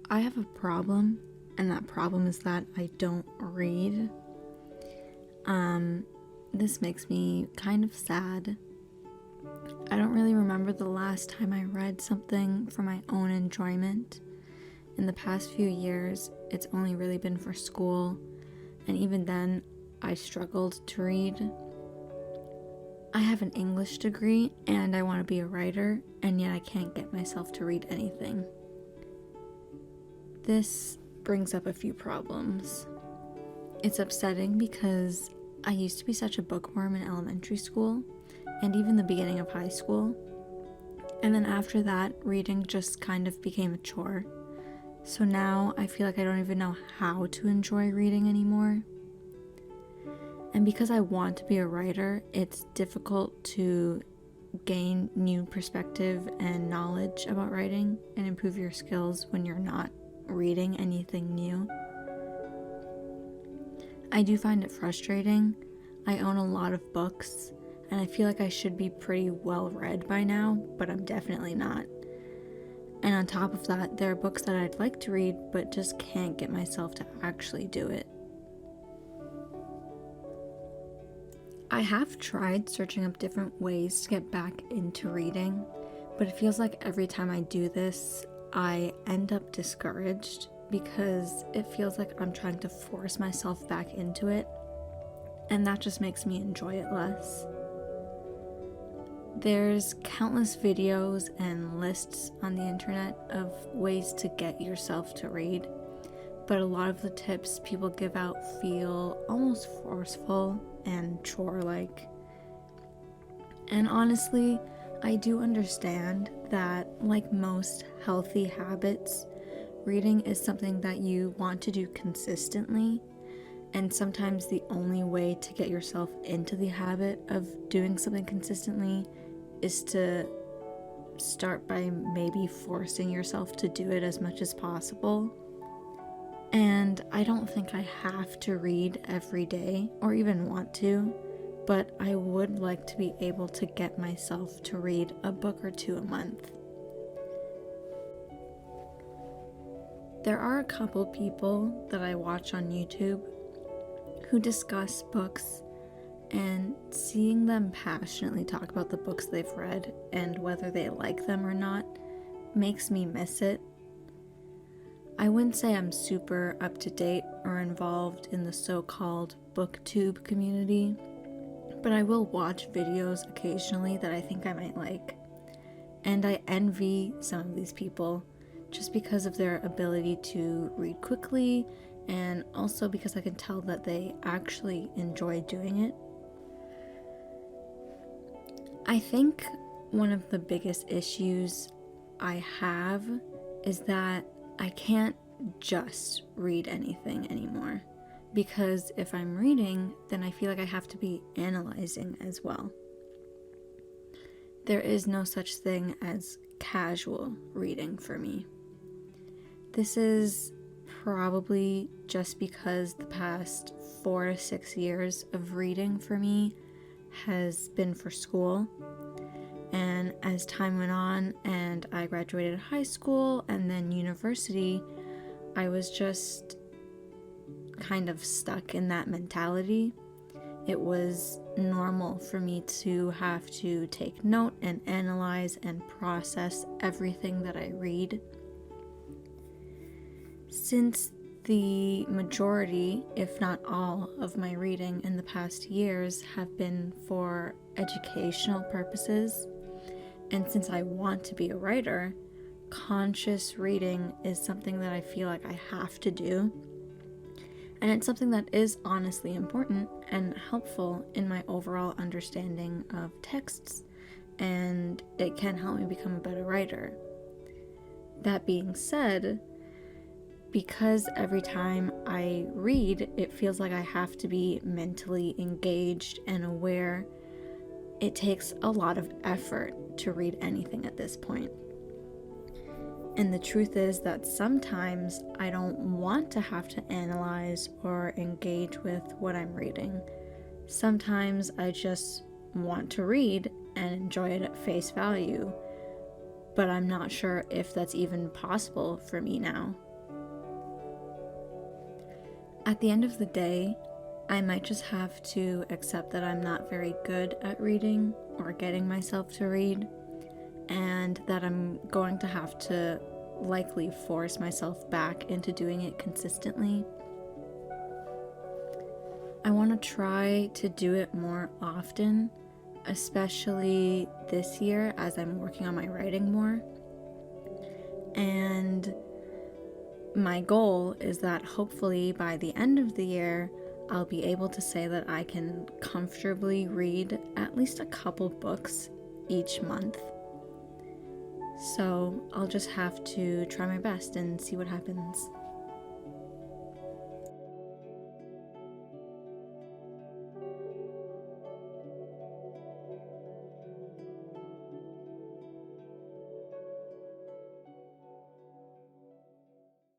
I have a problem, and that problem is that I don't read. This makes me kind of sad. I don't really remember the last time I read something for my own enjoyment. In the past few years, it's only really been for school, and even then, I struggled to read. I have an English degree, and I want to be a writer, and yet I can't get myself to read anything. This brings up a few problems. It's upsetting because I used to be such a bookworm in elementary school, and even the beginning of high school. And then after that, reading just kind of became a chore. So now I feel like I don't even know how to enjoy reading anymore. And because I want to be a writer, it's difficult to gain new perspective and knowledge about writing and improve your skills when you're not reading anything new. I do find it frustrating. I own a lot of books, and I feel like I should be pretty well read by now, but I'm definitely not. And on top of that, there are books that I'd like to read, but just can't get myself to actually do it. I have tried searching up different ways to get back into reading, but it feels like every time I do this, I end up discouraged because it feels like I'm trying to force myself back into it, and that just makes me enjoy it less. There's countless videos and lists on the internet of ways to get yourself to read, but a lot of the tips people give out feel almost forceful and chore-like. And honestly, I do understand that, like most healthy habits, reading is something that you want to do consistently, and sometimes the only way to get yourself into the habit of doing something consistently is to start by maybe forcing yourself to do it as much as possible. And I don't think I have to read every day or even want to, but I would like to be able to get myself to read a book or two a month. There are a couple people that I watch on YouTube who discuss books, and seeing them passionately talk about the books they've read and whether they like them or not makes me miss it. I wouldn't say I'm super up to date or involved in the so-called Booktube community, but I will watch videos occasionally that I think I might like. And I envy some of these people just because of their ability to read quickly, and also because I can tell that they actually enjoy doing it. I think one of the biggest issues I have is that I can't just read anything anymore, because if I'm reading, then I feel like I have to be analyzing as well. There is no such thing as casual reading for me. This is probably just because the past 4 to 6 years of reading for me has been for school. And as time went on and I graduated high school and then university, I was just kind of stuck in that mentality. It was normal for me to have to take note and analyze and process everything that I read. Since the majority, if not all, of my reading in the past years have been for educational purposes, and since I want to be a writer, conscious reading is something that I feel like I have to do. And it's something that is honestly important and helpful in my overall understanding of texts, and it can help me become a better writer. That being said, because every time I read, it feels like I have to be mentally engaged and aware, it takes a lot of effort to read anything at this point. And the truth is that sometimes I don't want to have to analyze or engage with what I'm reading. Sometimes I just want to read and enjoy it at face value, but I'm not sure if that's even possible for me now. At the end of the day, I might just have to accept that I'm not very good at reading or getting myself to read, and that I'm going to have to likely force myself back into doing it consistently. I want to try to do it more often, especially this year as I'm working on my writing more. And my goal is that hopefully by the end of the year, I'll be able to say that I can comfortably read at least a couple books each month. So I'll just have to try my best and see what happens.